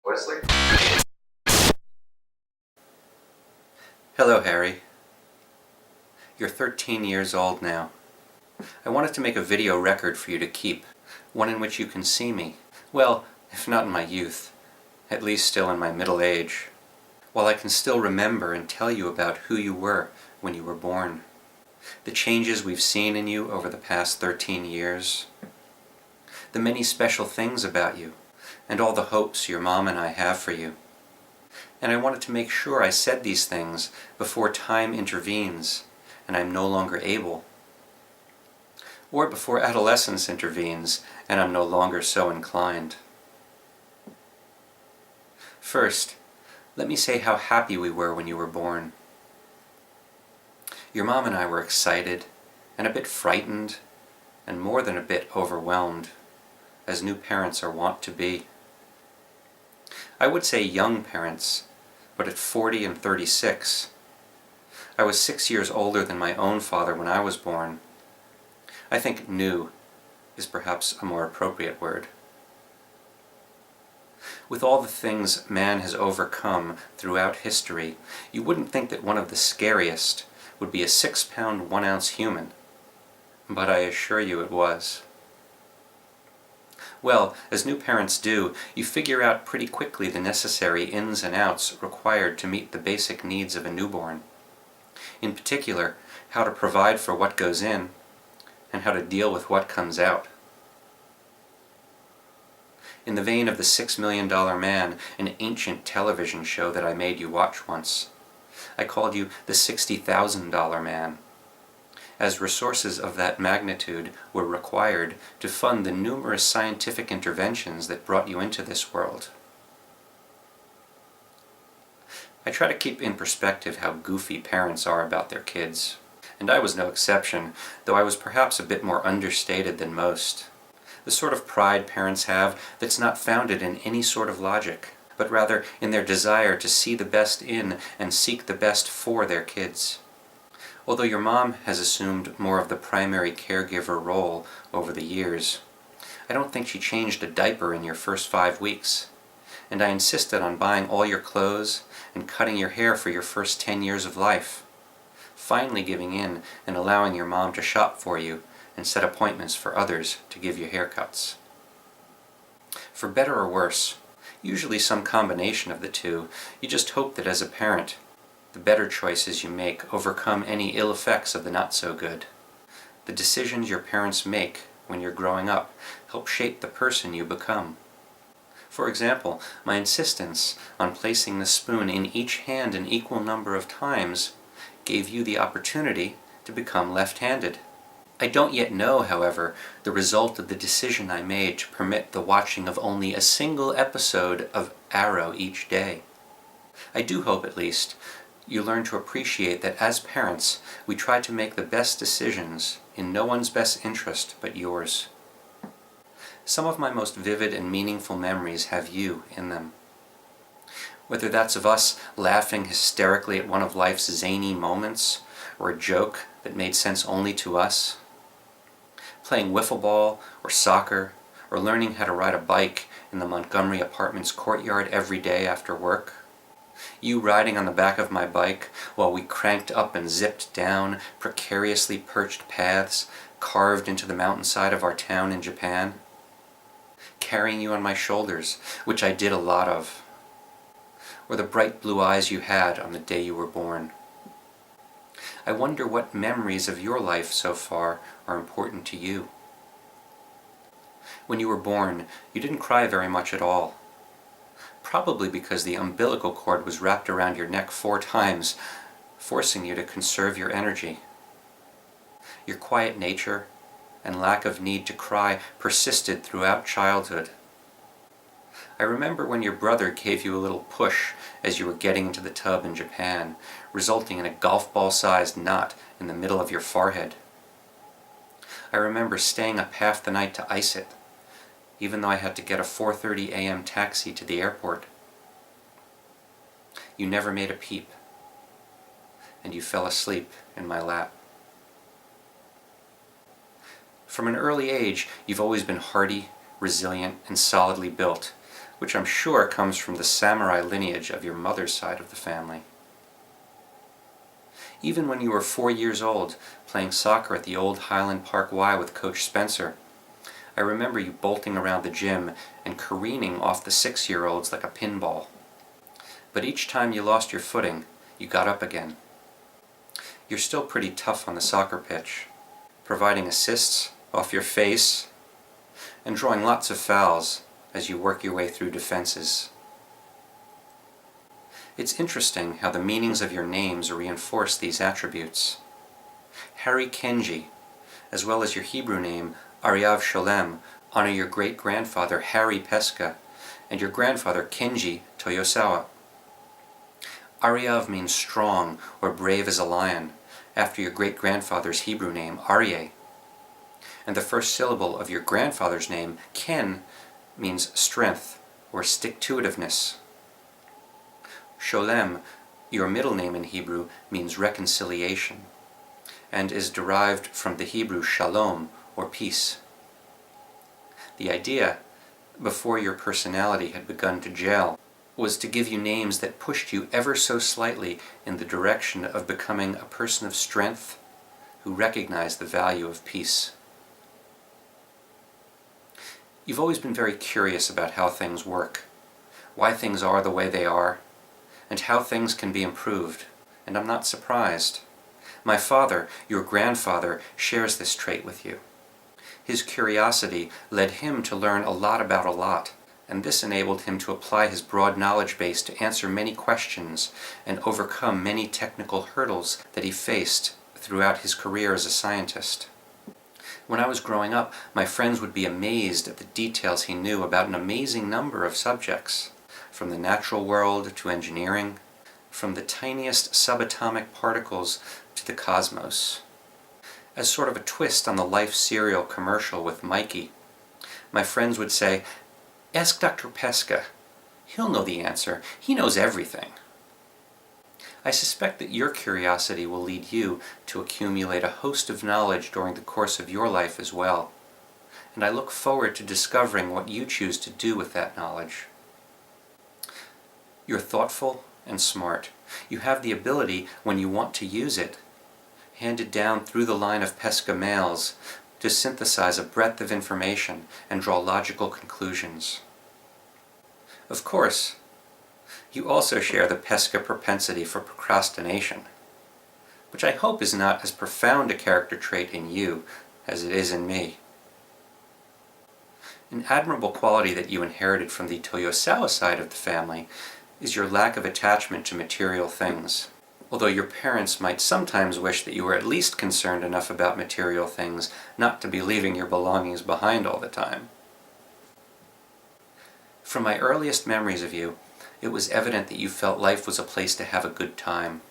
Wesley? Hello, Harry. You're 13 years old now. I wanted to make a video record for you to keep, one in which you can see me, well, if not in my youth, at least still in my middle age, while I can still remember and tell you about who you were when you were born, the changes we've seen in you over the past 13 years, the many special things about you, and all the hopes your mom and I have for you. And I wanted to make sure I said these things before time intervenes and I'm no longer able, or before adolescence intervenes and I'm no longer so inclined. First, let me say how happy we were when you were born. Your mom and I were excited and a bit frightened and more than a bit overwhelmed, as new parents are wont to be. I would say young parents, but at 40 and 36. I was 6 years older than my own father when I was born. I think new is perhaps a more appropriate word. With all the things man has overcome throughout history, you wouldn't think that one of the scariest would be a 6-pound, 1-ounce human, but I assure you it was. Well, as new parents do, you figure out pretty quickly the necessary ins and outs required to meet the basic needs of a newborn. In particular, how to provide for what goes in, and how to deal with what comes out. In the vein of the $6 Million Man, an ancient television show that I made you watch once, I called you the $60,000 Man, as resources of that magnitude were required to fund the numerous scientific interventions that brought you into this world. I try to keep in perspective how goofy parents are about their kids, and I was no exception, though I was perhaps a bit more understated than most. The sort of pride parents have that's not founded in any sort of logic, but rather in their desire to see the best in and seek the best for their kids. Although your mom has assumed more of the primary caregiver role over the years, I don't think she changed a diaper in your first 5 weeks, and I insisted on buying all your clothes and cutting your hair for your first 10 years of life, finally giving in and allowing your mom to shop for you and set appointments for others to give you haircuts. For better or worse, usually some combination of the two, you just hope that as a parent, the better choices you make overcome any ill effects of the not-so-good. The decisions your parents make when you're growing up help shape the person you become. For example, my insistence on placing the spoon in each hand an equal number of times gave you the opportunity to become left-handed. I don't yet know, however, the result of the decision I made to permit the watching of only a single episode of Arrow each day. I do hope, at least, you learn to appreciate that as parents, we try to make the best decisions in no one's best interest but yours. Some of my most vivid and meaningful memories have you in them. Whether that's of us laughing hysterically at one of life's zany moments, or a joke that made sense only to us, playing wiffle ball or soccer, or learning how to ride a bike in the Montgomery Apartments courtyard every day after work, you riding on the back of my bike while we cranked up and zipped down precariously perched paths carved into the mountainside of our town in Japan, carrying you on my shoulders, which I did a lot of, or the bright blue eyes you had on the day you were born. I wonder what memories of your life so far are important to you. When you were born, you didn't cry very much at all. Probably because the umbilical cord was wrapped around your neck 4 times, forcing you to conserve your energy. Your quiet nature and lack of need to cry persisted throughout childhood. I remember when your brother gave you a little push as you were getting into the tub in Japan, resulting in a golf ball-sized knot in the middle of your forehead. I remember staying up half the night to ice it, even though I had to get a 4:30 a.m. taxi to the airport. You never made a peep, and you fell asleep in my lap. From an early age, you've always been hardy, resilient, and solidly built, which I'm sure comes from the samurai lineage of your mother's side of the family. Even when you were 4 years old, playing soccer at the old Highland Park Y with Coach Spencer, I remember you bolting around the gym and careening off the 6-year-olds like a pinball. But each time you lost your footing, you got up again. You're still pretty tough on the soccer pitch, providing assists off your face and drawing lots of fouls as you work your way through defenses. It's interesting how the meanings of your names reinforce these attributes. Harry Kenji, as well as your Hebrew name, Aryav Sholem, honor your great-grandfather Harry Pesca and your grandfather Kenji Toyosawa. Aryav means strong or brave as a lion, after your great-grandfather's Hebrew name, Aryeh. And the first syllable of your grandfather's name, Ken, means strength or stick-to-itiveness. Sholem, your middle name in Hebrew, means reconciliation, and is derived from the Hebrew shalom, or peace. The idea, before your personality had begun to gel, was to give you names that pushed you ever so slightly in the direction of becoming a person of strength who recognized the value of peace. You've always been very curious about how things work, why things are the way they are, and how things can be improved, and I'm not surprised. My father, your grandfather, shares this trait with you. His curiosity led him to learn a lot about a lot, and this enabled him to apply his broad knowledge base to answer many questions and overcome many technical hurdles that he faced throughout his career as a scientist. When I was growing up, my friends would be amazed at the details he knew about an amazing number of subjects, from the natural world to engineering, from the tiniest subatomic particles to the cosmos. As sort of a twist on the Life cereal commercial with Mikey, my friends would say, "Ask Dr. Pesca. He'll know the answer. He knows everything." I suspect that your curiosity will lead you to accumulate a host of knowledge during the course of your life as well, and I look forward to discovering what you choose to do with that knowledge. You're thoughtful and smart. You have the ability, when you want to use it, handed down through the line of Pesca males, to synthesize a breadth of information and draw logical conclusions. Of course, you also share the Pesca propensity for procrastination, which I hope is not as profound a character trait in you as it is in me. An admirable quality that you inherited from the Toyosawa side of the family is your lack of attachment to material things. Although your parents might sometimes wish that you were at least concerned enough about material things not to be leaving your belongings behind all the time. From my earliest memories of you, it was evident that you felt life was a place to have a good time.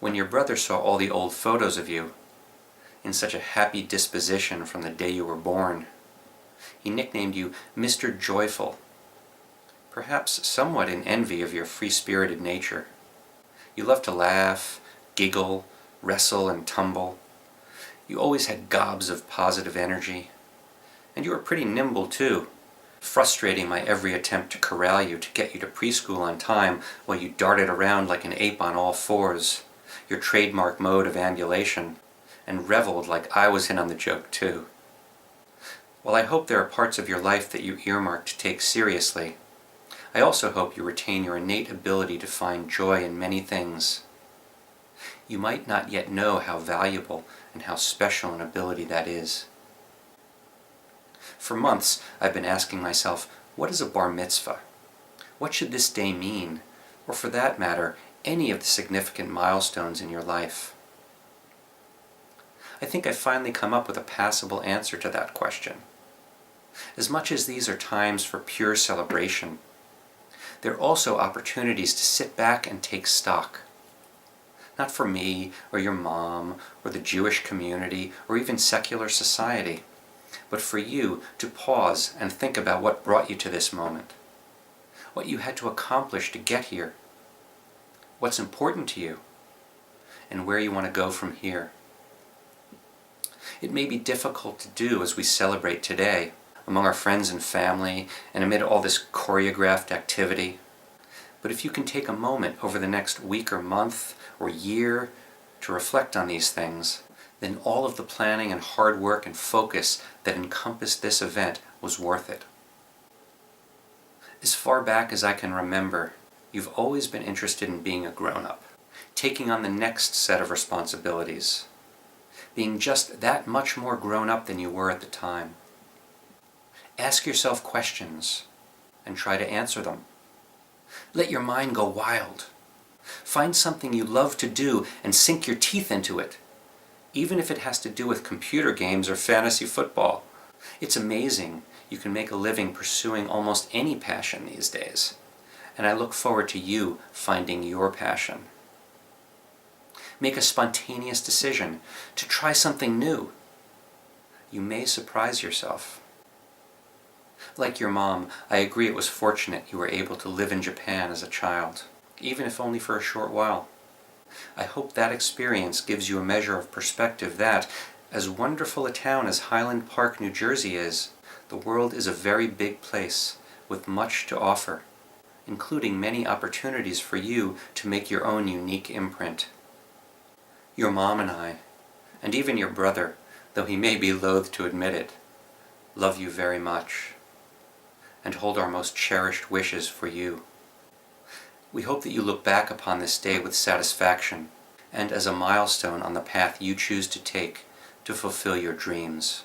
When your brother saw all the old photos of you, in such a happy disposition from the day you were born, he nicknamed you Mr. Joyful, perhaps somewhat in envy of your free-spirited nature. You loved to laugh, giggle, wrestle, and tumble. You always had gobs of positive energy. And you were pretty nimble, too, frustrating my every attempt to corral you to get you to preschool on time while you darted around like an ape on all fours, your trademark mode of ambulation, and reveled like I was in on the joke, too. While I hope there are parts of your life that you earmark to take seriously, I also hope you retain your innate ability to find joy in many things. You might not yet know how valuable and how special an ability that is. For months, I've been asking myself, what is a bar mitzvah? What should this day mean? Or for that matter, any of the significant milestones in your life? I think I've finally come up with a passable answer to that question. As much as these are times for pure celebration, they're also opportunities to sit back and take stock. Not for me, or your mom, or the Jewish community, or even secular society, but for you to pause and think about what brought you to this moment, what you had to accomplish to get here, what's important to you, and where you want to go from here. It may be difficult to do as we celebrate today, among our friends and family, and amid all this choreographed activity. But if you can take a moment over the next week or month or year to reflect on these things, then all of the planning and hard work and focus that encompassed this event was worth it. As far back as I can remember, you've always been interested in being a grown-up, taking on the next set of responsibilities, being just that much more grown-up than you were at the time. Ask yourself questions and try to answer them. Let your mind go wild. Find something you love to do and sink your teeth into it, even if it has to do with computer games or fantasy football. It's amazing you can make a living pursuing almost any passion these days, and I look forward to you finding your passion. Make a spontaneous decision to try something new. You may surprise yourself. Like your mom, I agree it was fortunate you were able to live in Japan as a child, even if only for a short while. I hope that experience gives you a measure of perspective that, as wonderful a town as Highland Park, New Jersey is, the world is a very big place with much to offer, including many opportunities for you to make your own unique imprint. Your mom and I, and even your brother, though he may be loath to admit it, love you very much, and hold our most cherished wishes for you. We hope that you look back upon this day with satisfaction, and as a milestone on the path you choose to take to fulfill your dreams.